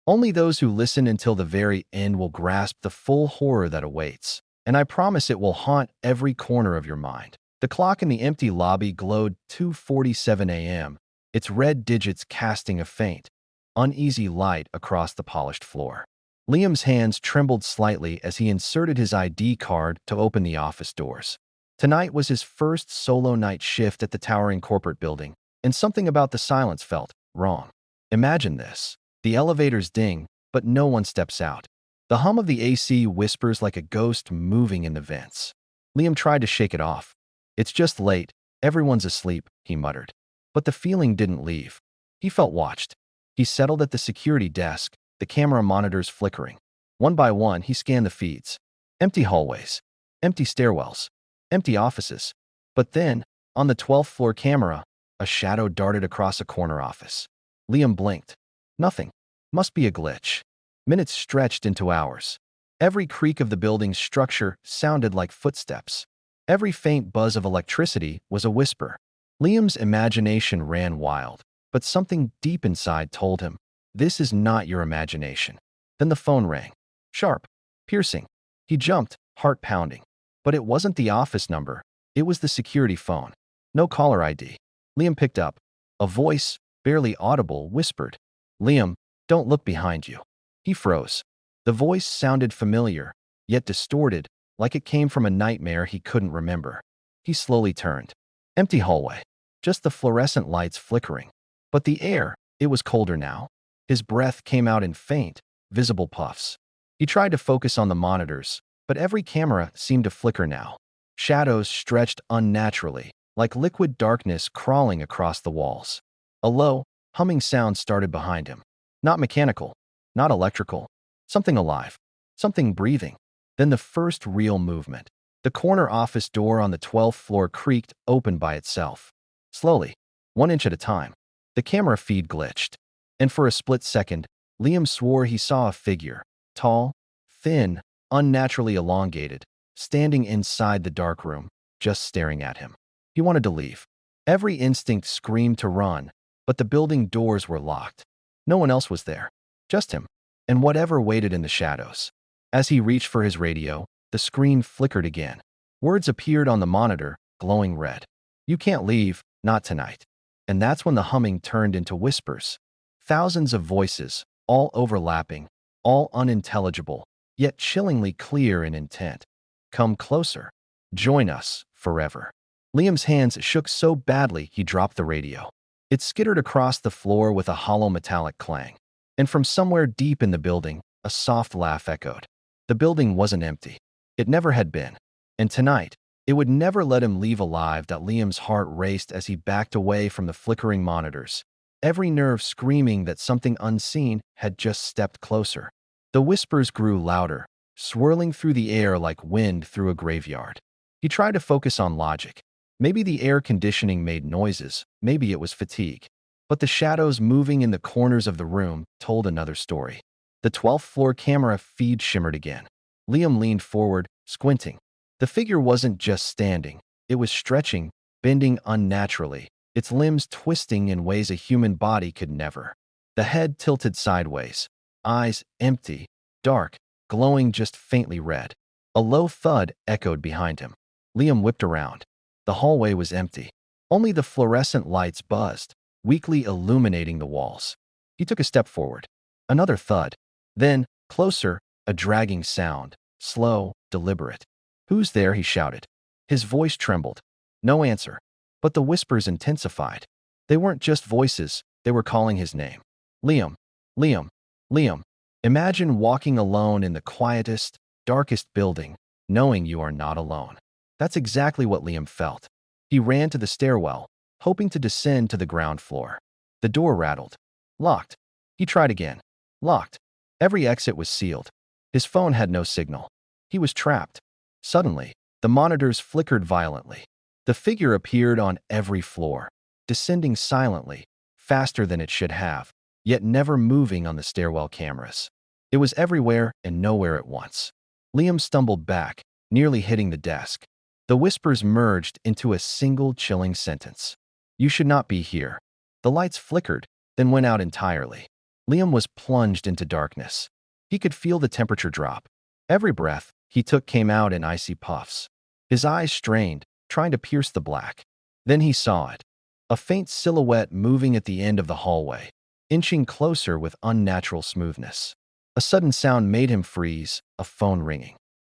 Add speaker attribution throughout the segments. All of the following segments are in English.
Speaker 1: Only those who listen until the very end will grasp the full horror that awaits. And I promise it will haunt every corner of your mind. The clock in the empty lobby glowed 2:47 a.m., its red digits casting a faint, uneasy light across the polished floor. Liam's hands trembled slightly as he inserted his ID card to open the office doors. Tonight was his first solo night shift at the towering corporate building, and something about the silence felt wrong. Imagine this. The elevators ding, but no one steps out. The hum of the AC whispers like a ghost moving in the vents. Liam tried to shake it off. "It's just late. Everyone's asleep," he muttered. But the feeling didn't leave. He felt watched. He settled at the security desk, the camera monitors flickering. One by one, he scanned the feeds. Empty hallways, empty stairwells, empty offices. But then, on the 12th floor camera, a shadow darted across a corner office. Liam blinked. Nothing. Must be a glitch. Minutes stretched into hours. Every creak of the building's structure sounded like footsteps. Every faint buzz of electricity was a whisper. Liam's imagination ran wild, but something deep inside told him, this is not your imagination. Then the phone rang. Sharp. Piercing. He jumped, heart pounding. But it wasn't the office number. It was the security phone. No caller ID. Liam picked up. A voice, barely audible, whispered, "Liam, don't look behind you." He froze. The voice sounded familiar, yet distorted, like it came from a nightmare he couldn't remember. He slowly turned. Empty hallway. Just the fluorescent lights flickering. But the air, it was colder now. His breath came out in faint, visible puffs. He tried to focus on the monitors, but every camera seemed to flicker now. Shadows stretched unnaturally, like liquid darkness crawling across the walls. A low, humming sound started behind him. Not mechanical, not electrical. Something alive. Something breathing. Then the first real movement. The corner office door on the 12th floor creaked open by itself. Slowly, 1 inch at a time. The camera feed glitched. And for a split second, Liam swore he saw a figure. Tall, thin, unnaturally elongated, standing inside the dark room, just staring at him. He wanted to leave. Every instinct screamed to run, but the building doors were locked. No one else was there. Just him. And whatever waited in the shadows. As he reached for his radio, the screen flickered again. Words appeared on the monitor, glowing red. "You can't leave, not tonight." And that's when the humming turned into whispers. Thousands of voices, all overlapping, all unintelligible, yet chillingly clear in intent. "Come closer. Join us, forever." Liam's hands shook so badly he dropped the radio. It skittered across the floor with a hollow metallic clang. And from somewhere deep in the building, a soft laugh echoed. The building wasn't empty. It never had been. And tonight, it would never let him leave alive. That Liam's heart raced as he backed away from the flickering monitors, every nerve screaming that something unseen had just stepped closer. The whispers grew louder, swirling through the air like wind through a graveyard. He tried to focus on logic. Maybe the air conditioning made noises, maybe it was fatigue. But the shadows moving in the corners of the room told another story. The 12th floor camera feed shimmered again. Liam leaned forward, squinting. The figure wasn't just standing. It was stretching, bending unnaturally, its limbs twisting in ways a human body could never. The head tilted sideways, eyes empty, dark, glowing just faintly red. A low thud echoed behind him. Liam whipped around. The hallway was empty. Only the fluorescent lights buzzed, weakly illuminating the walls. He took a step forward. Another thud. Then, closer, a dragging sound, slow, deliberate. "Who's there?" he shouted. His voice trembled. No answer. But the whispers intensified. They weren't just voices, they were calling his name. "Liam, Liam, Liam." Imagine walking alone in the quietest, darkest building, knowing you are not alone. That's exactly what Liam felt. He ran to the stairwell, hoping to descend to the ground floor. The door rattled. Locked. He tried again. Locked. Every exit was sealed. His phone had no signal. He was trapped. Suddenly, the monitors flickered violently. The figure appeared on every floor, descending silently, faster than it should have, yet never moving on the stairwell cameras. It was everywhere and nowhere at once. Liam stumbled back, nearly hitting the desk. The whispers merged into a single chilling sentence. "You should not be here." The lights flickered, then went out entirely. Liam was plunged into darkness. He could feel the temperature drop. Every breath he took came out in icy puffs. His eyes strained, trying to pierce the black. Then he saw it. A faint silhouette moving at the end of the hallway, inching closer with unnatural smoothness. A sudden sound made him freeze, a phone ringing.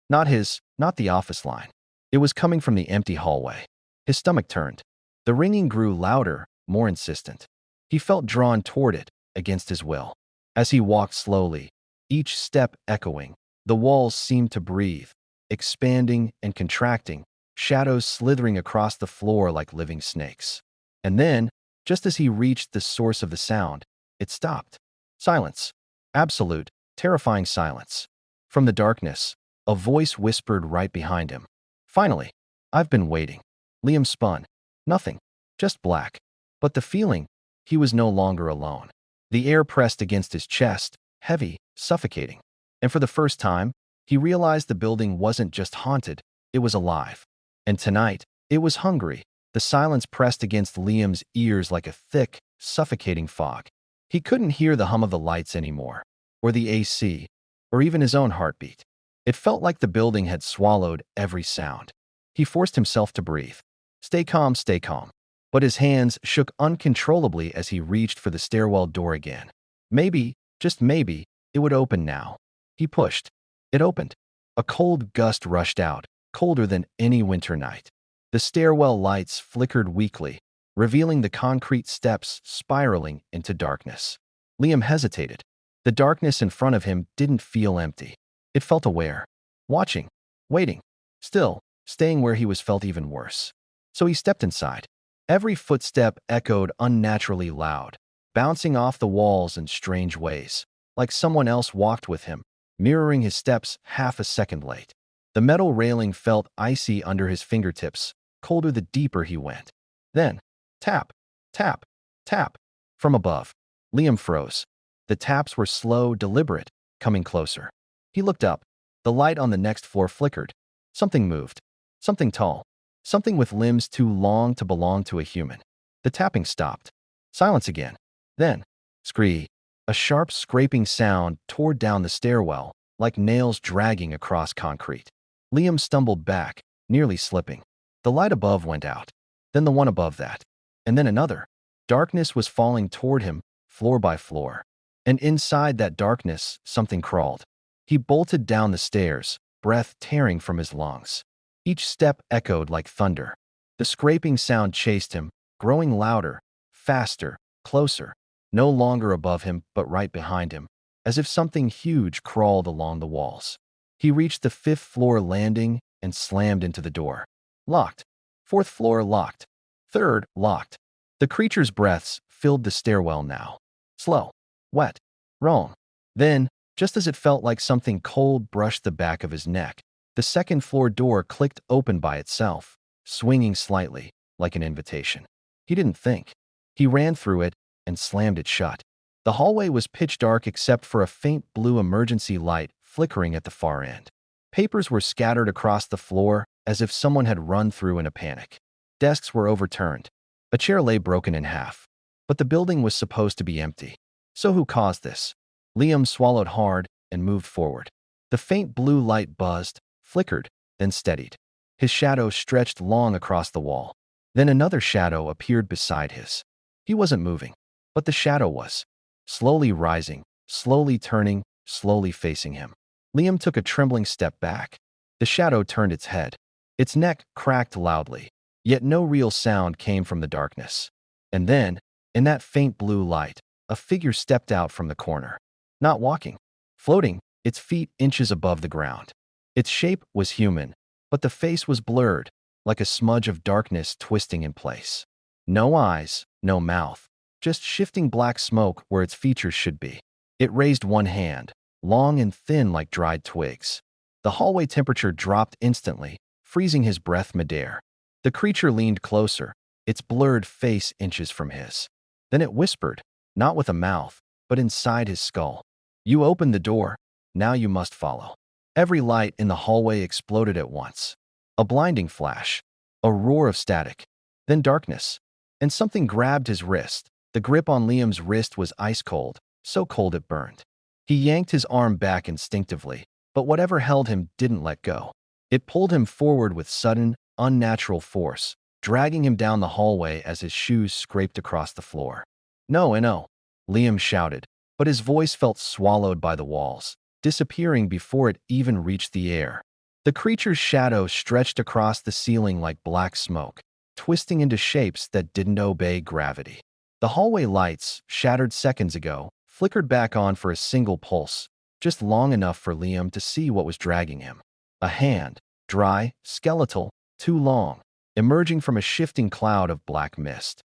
Speaker 1: Not the office line. It was coming from the empty hallway. His stomach turned. The ringing grew louder, more insistent. He felt drawn toward it, against his will. As he walked slowly, each step echoing, the walls seemed to breathe, expanding and contracting, shadows slithering across the floor like living snakes. And then, just as he reached the source of the sound, it stopped. Silence. Absolute, terrifying silence. From the darkness, a voice whispered right behind him. Finally, I've been waiting. Liam spun. Nothing. Just black. But the feeling, he was no longer alone. The air pressed against his chest, heavy, suffocating. And for the first time, he realized the building wasn't just haunted, it was alive. And tonight, it was hungry. The silence pressed against Liam's ears like a thick, suffocating fog. He couldn't hear the hum of the lights anymore, or the AC, or even his own heartbeat. It felt like the building had swallowed every sound. He forced himself to breathe. Stay calm, stay calm. But his hands shook uncontrollably as he reached for the stairwell door again. Maybe, just maybe, it would open now. He pushed. It opened. A cold gust rushed out, colder than any winter night. The stairwell lights flickered weakly, revealing the concrete steps spiraling into darkness. Liam hesitated. The darkness in front of him didn't feel empty. It felt aware, watching, waiting. Still, staying where he was felt even worse. So he stepped inside. Every footstep echoed unnaturally loud, bouncing off the walls in strange ways, like someone else walked with him, mirroring his steps half a second late. The metal railing felt icy under his fingertips, colder the deeper he went. Then, tap, tap, tap. From above, Liam froze. The taps were slow, deliberate, coming closer. He looked up. The light on the next floor flickered. Something moved. Something tall. Something with limbs too long to belong to a human. The tapping stopped. Silence again. Then, scree. A sharp scraping sound tore down the stairwell, like nails dragging across concrete. Liam stumbled back, nearly slipping. The light above went out. Then the one above that. And then another. Darkness was falling toward him, floor by floor. And inside that darkness, something crawled. He bolted down the stairs, breath tearing from his lungs. Each step echoed like thunder. The scraping sound chased him, growing louder, faster, closer, no longer above him but right behind him, as if something huge crawled along the walls. He reached the 5th floor landing and slammed into the door. Locked. 4th floor locked. 3rd locked. The creature's breaths filled the stairwell now. Slow, wet, wrong. Then, just as it felt like something cold brushed the back of his neck, the 2nd floor door clicked open by itself, swinging slightly, like an invitation. He didn't think. He ran through it and slammed it shut. The hallway was pitch dark except for a faint blue emergency light flickering at the far end. Papers were scattered across the floor as if someone had run through in a panic. Desks were overturned. A chair lay broken in half. But the building was supposed to be empty. So who caused this? Liam swallowed hard and moved forward. The faint blue light buzzed, flickered, then steadied. His shadow stretched long across the wall. Then another shadow appeared beside his. He wasn't moving, but the shadow was. Slowly rising, slowly turning, slowly facing him. Liam took a trembling step back. The shadow turned its head. Its neck cracked loudly, yet no real sound came from the darkness. And then, in that faint blue light, a figure stepped out from the corner. Not walking, floating, its feet inches above the ground. Its shape was human, but the face was blurred, like a smudge of darkness twisting in place. No eyes, no mouth, just shifting black smoke where its features should be. It raised one hand, long and thin like dried twigs. The hallway temperature dropped instantly, freezing his breath midair. The creature leaned closer, its blurred face inches from his. Then it whispered, not with a mouth, but inside his skull. You opened the door, now you must follow. Every light in the hallway exploded at once. A blinding flash, a roar of static, then darkness. And something grabbed his wrist. The grip on Liam's wrist was ice cold, so cold it burned. He yanked his arm back instinctively, but whatever held him didn't let go. It pulled him forward with sudden, unnatural force, dragging him down the hallway as his shoes scraped across the floor. "No, no," Liam shouted, but his voice felt swallowed by the walls, disappearing before it even reached the air. The creature's shadow stretched across the ceiling like black smoke, twisting into shapes that didn't obey gravity. The hallway lights, shattered seconds ago, flickered back on for a single pulse, just long enough for Liam to see what was dragging him. A hand, dry, skeletal, too long, emerging from a shifting cloud of black mist.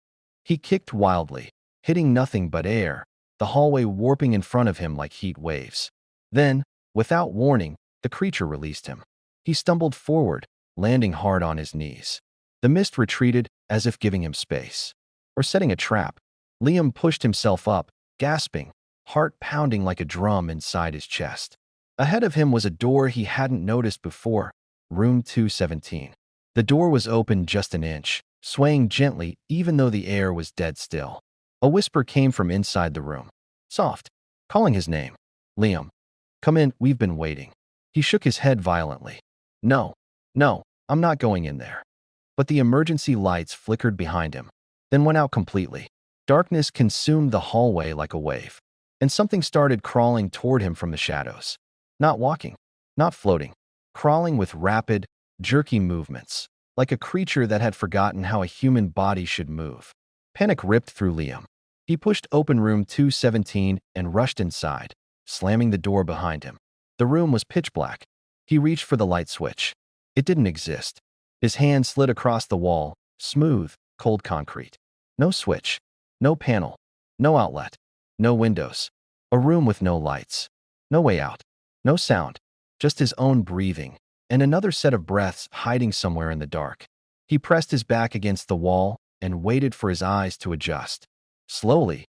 Speaker 1: He kicked wildly, hitting nothing but air, the hallway warping in front of him like heat waves. Then, without warning, the creature released him. He stumbled forward, landing hard on his knees. The mist retreated as if giving him space. Or setting a trap. Liam pushed himself up, gasping, heart pounding like a drum inside his chest. Ahead of him was a door he hadn't noticed before, room 217. The door was open just an inch, swaying gently even though the air was dead still. A whisper came from inside the room. Soft, calling his name. "Liam. Come in, we've been waiting." He shook his head violently. No, I'm not going in there." But the emergency lights flickered behind him, then went out completely. Darkness consumed the hallway like a wave, and something started crawling toward him from the shadows. Not walking, not floating, crawling with rapid, jerky movements, like a creature that had forgotten how a human body should move. Panic ripped through Liam. He pushed open room 217 and rushed inside, slamming the door behind him. The room was pitch black. He reached for the light switch. It didn't exist. His hand slid across the wall, smooth, cold concrete. No switch, no panel, no outlet, no windows. A room with no lights, no way out, no sound, just his own breathing, and another set of breaths hiding somewhere in the dark. He pressed his back against the wall and waited for his eyes to adjust. Slowly,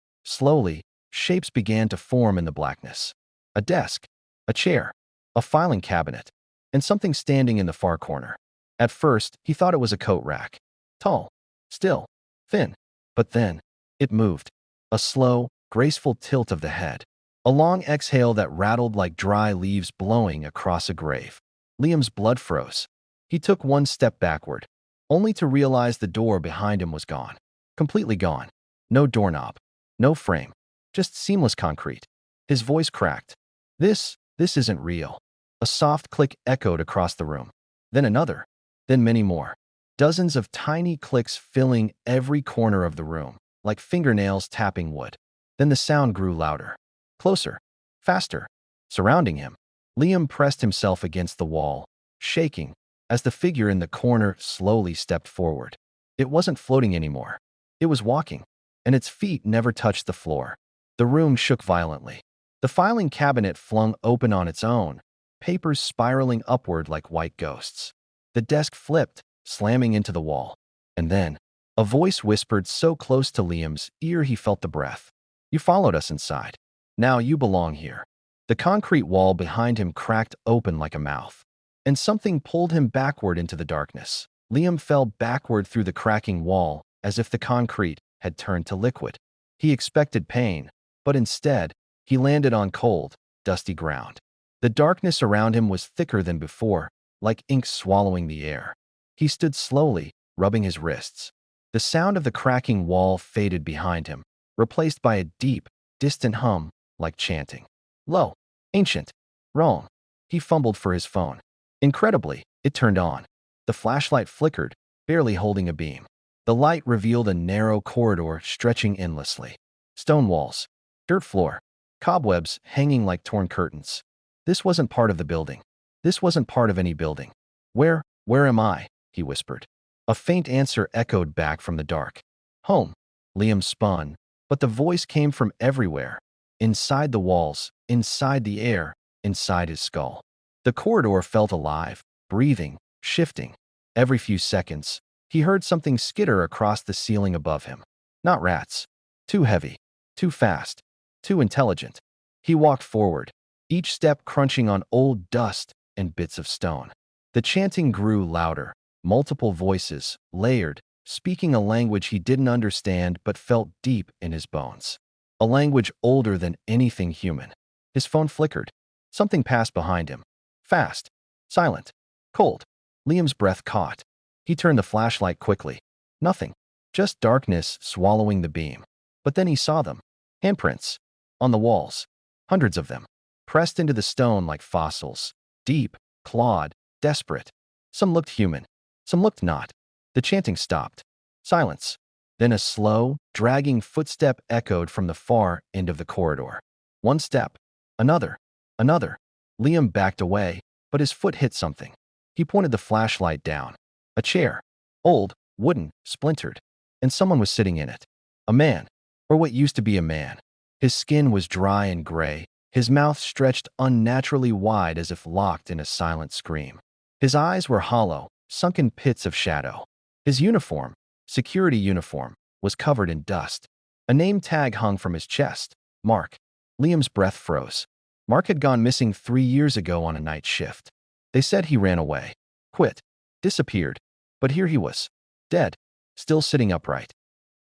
Speaker 1: shapes began to form in the blackness. A desk, a chair, a filing cabinet, and something standing in the far corner. At first, he thought it was a coat rack. Tall, still, thin. But then, it moved. A slow, graceful tilt of the head. A long exhale that rattled like dry leaves blowing across a grave. Liam's blood froze. He took one step backward, only to realize the door behind him was gone. Completely gone. No doorknob. No frame. Just seamless concrete. His voice cracked. This isn't real." A soft click echoed across the room. Then another. Then many more. Dozens of tiny clicks filling every corner of the room, like fingernails tapping wood. Then the sound grew louder. Closer. Faster. Surrounding him. Liam pressed himself against the wall, shaking, as the figure in the corner slowly stepped forward. It wasn't floating anymore. It was walking, and its feet never touched the floor. The room shook violently. The filing cabinet flung open on its own, papers spiraling upward like white ghosts. The desk flipped, slamming into the wall. And then, a voice whispered so close to Liam's ear he felt the breath. "You followed us inside. Now you belong here." The concrete wall behind him cracked open like a mouth, and something pulled him backward into the darkness. Liam fell backward through the cracking wall as if the concrete had turned to liquid. He expected pain, but instead, he landed on cold, dusty ground. The darkness around him was thicker than before, like ink swallowing the air. He stood slowly, rubbing his wrists. The sound of the cracking wall faded behind him, replaced by a deep, distant hum, like chanting. Low, ancient, wrong. He fumbled for his phone. Incredibly, it turned on. The flashlight flickered, barely holding a beam. The light revealed a narrow corridor stretching endlessly. Stone walls, dirt floor, cobwebs hanging like torn curtains. This wasn't part of the building. This wasn't part of any building. Where am I?" he whispered. A faint answer echoed back from the dark. "Home." Liam spun, but the voice came from everywhere. Inside the walls, inside the air, inside his skull. The corridor felt alive, breathing, shifting. Every few seconds, he heard something skitter across the ceiling above him. Not rats. Too heavy. Too fast. Too intelligent. He walked forward, each step crunching on old dust and bits of stone. The chanting grew louder, multiple voices, layered, speaking a language he didn't understand but felt deep in his bones. a language older than anything human. His phone flickered. Something passed behind him. Fast. Silent. Cold. Liam's breath caught. He turned the flashlight quickly. Nothing. Just darkness swallowing the beam. But then he saw them. Handprints. On the walls. Hundreds of them. Pressed into the stone like fossils. Deep. Clawed. Desperate. Some looked human. Some looked not. The chanting stopped. Silence. Then a slow, dragging footstep echoed from the far end of the corridor. One step. Another. Another. Liam backed away, but his foot hit something. He pointed the flashlight down. A chair. Old, wooden, splintered. And someone was sitting in it. A man. Or what used to be a man. His skin was dry and gray, his mouth stretched unnaturally wide as if locked in a silent scream. His eyes were hollow, sunken pits of shadow. His uniform, security uniform, was covered in dust. A name tag hung from his chest. Mark. Liam's breath froze. Mark had gone missing 3 years ago on a night shift. They said he ran away. Quit. Disappeared. But here he was. Dead. Still sitting upright.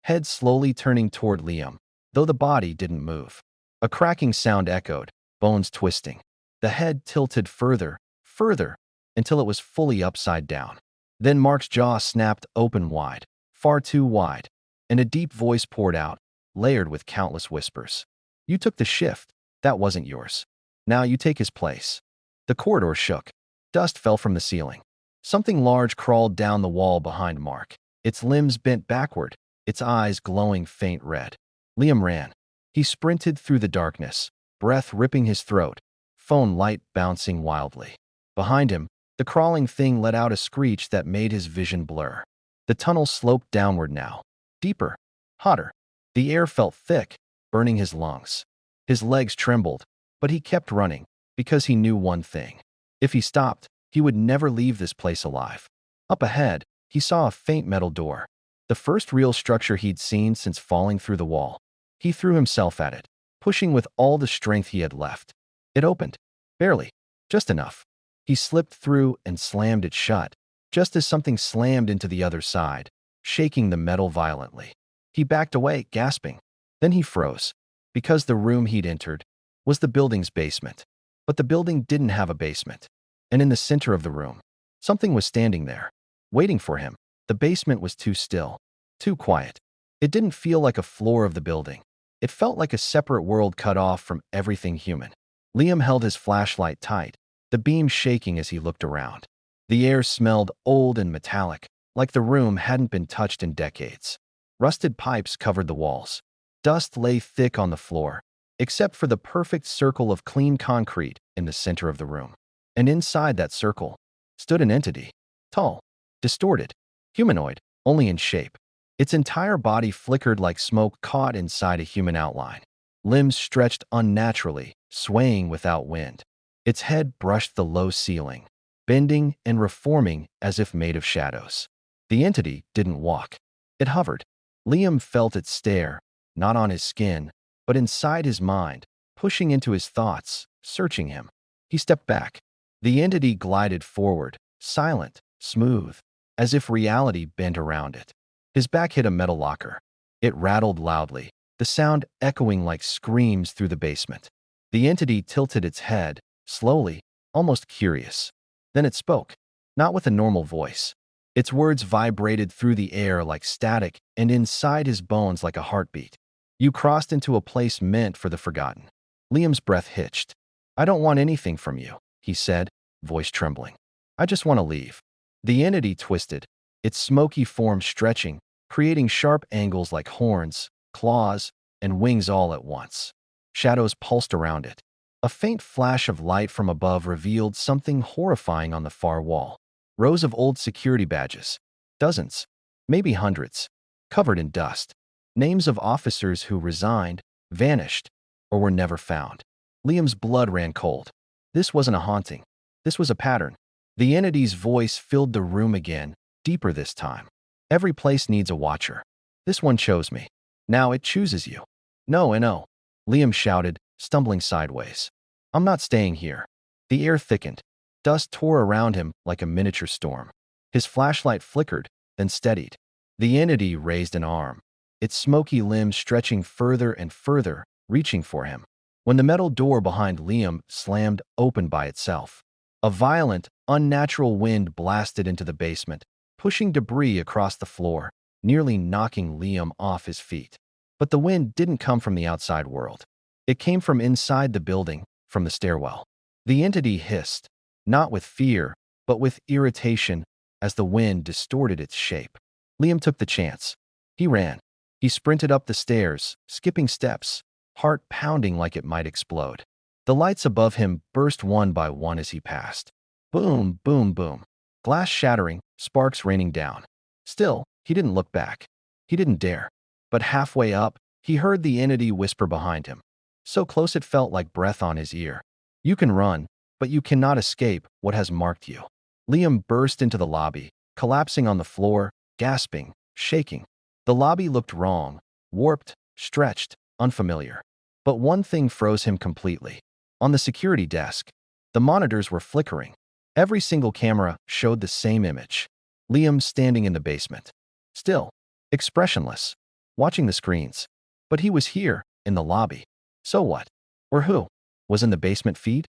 Speaker 1: Head slowly turning toward Liam, though the body didn't move. A cracking sound echoed, bones twisting. The head tilted further, further, until it was fully upside down. Then Mark's jaw snapped open wide, far too wide, and a deep voice poured out, layered with countless whispers. You took the shift. That wasn't yours. Now you take his place. The corridor shook. Dust fell from the ceiling. Something large crawled down the wall behind Mark, its limbs bent backward, its eyes glowing faint red. Liam ran. He sprinted through the darkness, breath ripping his throat, phone light bouncing wildly. Behind him, the crawling thing let out a screech that made his vision blur. The tunnel sloped downward now. Deeper. Hotter. The air felt thick, burning his lungs. His legs trembled, but he kept running, because he knew one thing. If he stopped, he would never leave this place alive. Up ahead, he saw a faint metal door. The first real structure he'd seen since falling through the wall. He threw himself at it, pushing with all the strength he had left. It opened. Barely. Just enough. He slipped through and slammed it shut, just as something slammed into the other side, shaking the metal violently. He backed away, gasping. Then he froze, because the room he'd entered was the building's basement. But the building didn't have a basement. And in the center of the room, something was standing there, waiting for him. The basement was too still, too quiet. It didn't feel like a floor of the building. It felt like a separate world cut off from everything human. Liam held his flashlight tight, the beam shaking as he looked around. The air smelled old and metallic, like the room hadn't been touched in decades. Rusted pipes covered the walls. Dust lay thick on the floor, except for the perfect circle of clean concrete in the center of the room. And inside that circle stood an entity, tall, distorted, humanoid, only in shape. Its entire body flickered like smoke caught inside a human outline. Limbs stretched unnaturally, swaying without wind. Its head brushed the low ceiling, bending and reforming as if made of shadows. The entity didn't walk. It hovered. Liam felt its stare, not on his skin, but inside his mind, pushing into his thoughts, searching him. He stepped back. The entity glided forward, silent, smooth, as if reality bent around it. His back hit a metal locker. It rattled loudly, the sound echoing like screams through the basement. The entity tilted its head, slowly, almost curious. Then it spoke, not with a normal voice. Its words vibrated through the air like static and inside his bones like a heartbeat. You crossed into a place meant for the forgotten. Liam's breath hitched. I don't want anything from you, he said, voice trembling. I just want to leave. The entity twisted, its smoky form stretching, creating sharp angles like horns, claws, and wings all at once. Shadows pulsed around it. A faint flash of light from above revealed something horrifying on the far wall. Rows of old security badges. Dozens, maybe hundreds, covered in dust. Names of officers who resigned, vanished, or were never found. Liam's blood ran cold. This wasn't a haunting. This was a pattern. The entity's voice filled the room again, deeper this time. Every place needs a watcher. This one chose me. Now it chooses you. No. Liam shouted, stumbling sideways. I'm not staying here. The air thickened. Dust tore around him like a miniature storm. His flashlight flickered, then steadied. The entity raised an arm. its smoky limbs stretching further and further, reaching for him. When the metal door behind Liam slammed open by itself, a violent, unnatural wind blasted into the basement, pushing debris across the floor, nearly knocking Liam off his feet. But the wind didn't come from the outside world. It came from inside the building, from the stairwell. The entity hissed, not with fear, but with irritation, as the wind distorted its shape. Liam took the chance. He ran. He sprinted up the stairs, skipping steps, heart pounding like it might explode. The lights above him burst one by one as he passed. Boom, boom, boom. Glass shattering, sparks raining down. Still, he didn't look back. He didn't dare. But halfway up, he heard the entity whisper behind him. So close it felt like breath on his ear. You can run, but you cannot escape what has marked you. Liam burst into the lobby, collapsing on the floor, gasping, shaking. The lobby looked wrong, warped, stretched, unfamiliar. But one thing froze him completely. On the security desk, the monitors were flickering. Every single camera showed the same image. Liam standing in the basement. Still, expressionless, watching the screens. But he was here, in the lobby. So what? Or who? Was in the basement feed?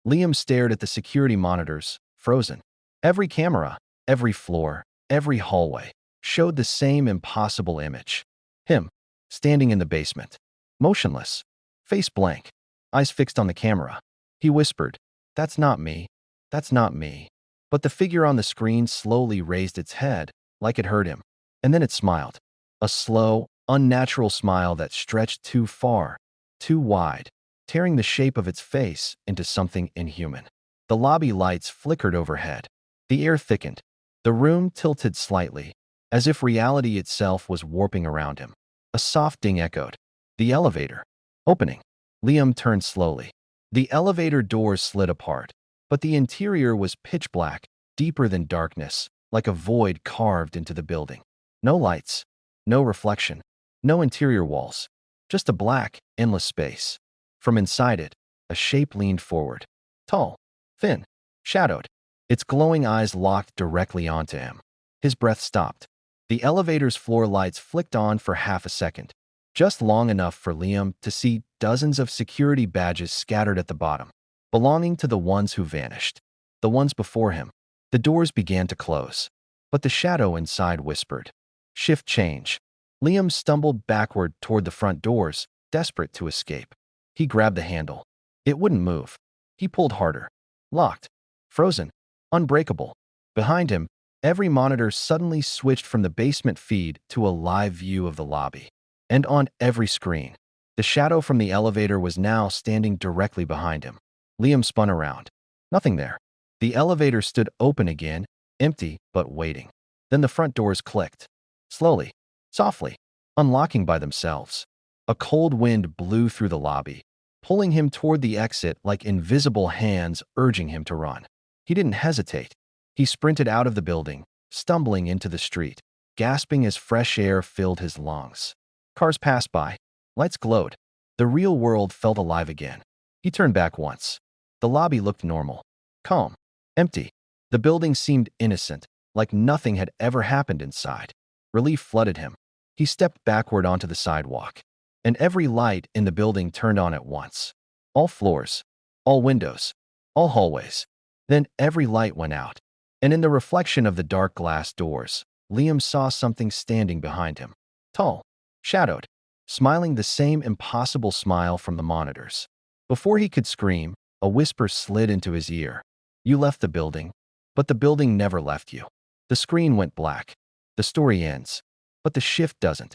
Speaker 1: Liam stared at the security monitors, frozen. Every camera, every floor, every hallway showed the same impossible image. Him, standing in the basement. Motionless. Face blank. Eyes fixed on the camera. He whispered, "That's not me. That's not me." But the figure on the screen slowly raised its head, like it heard him. And then it smiled. A slow, unnatural smile that stretched too far, too wide, tearing the shape of its face into something inhuman. The lobby lights flickered overhead. The air thickened. The room tilted slightly, as if reality itself was warping around him. A soft ding echoed. The elevator. Opening. Liam turned slowly. The elevator doors slid apart, but the interior was pitch black, deeper than darkness, like a void carved into the building. No lights. No reflection. No interior walls. Just a black, endless space. From inside it, a shape leaned forward. Tall, thin, shadowed. Its glowing eyes locked directly onto him. His breath stopped. The elevator's floor lights flicked on for half a second, just long enough for Liam to see dozens of security badges scattered at the bottom, belonging to the ones who vanished, the ones before him. The doors began to close, but the shadow inside whispered, "Shift change." Liam stumbled backward toward the front doors, desperate to escape. He grabbed the handle. It wouldn't move. He pulled harder. Locked. Frozen. Unbreakable. Behind him, every monitor suddenly switched from the basement feed to a live view of the lobby. And on every screen, the shadow from the elevator was now standing directly behind him. Liam spun around. Nothing there. The elevator stood open again, empty but waiting. Then the front doors clicked. Slowly, softly, unlocking by themselves. A cold wind blew through the lobby, pulling him toward the exit like invisible hands urging him to run. He didn't hesitate. He sprinted out of the building, stumbling into the street, gasping as fresh air filled his lungs. Cars passed by. Lights glowed. The real world felt alive again. He turned back once. The lobby looked normal, calm, empty. The building seemed innocent, like nothing had ever happened inside. Relief flooded him. He stepped backward onto the sidewalk, and every light in the building turned on at once. All floors, all windows, all hallways. Then every light went out, and in the reflection of the dark glass doors, Liam saw something standing behind him. Tall, shadowed, smiling the same impossible smile from the monitors. Before he could scream, a whisper slid into his ear. "You left the building, but the building never left you." The screen went black. The story ends, but the shift doesn't.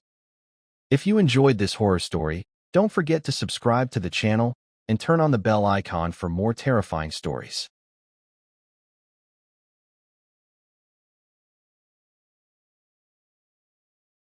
Speaker 1: If you enjoyed this horror story, don't forget to subscribe to the channel and turn on the bell icon for more terrifying stories.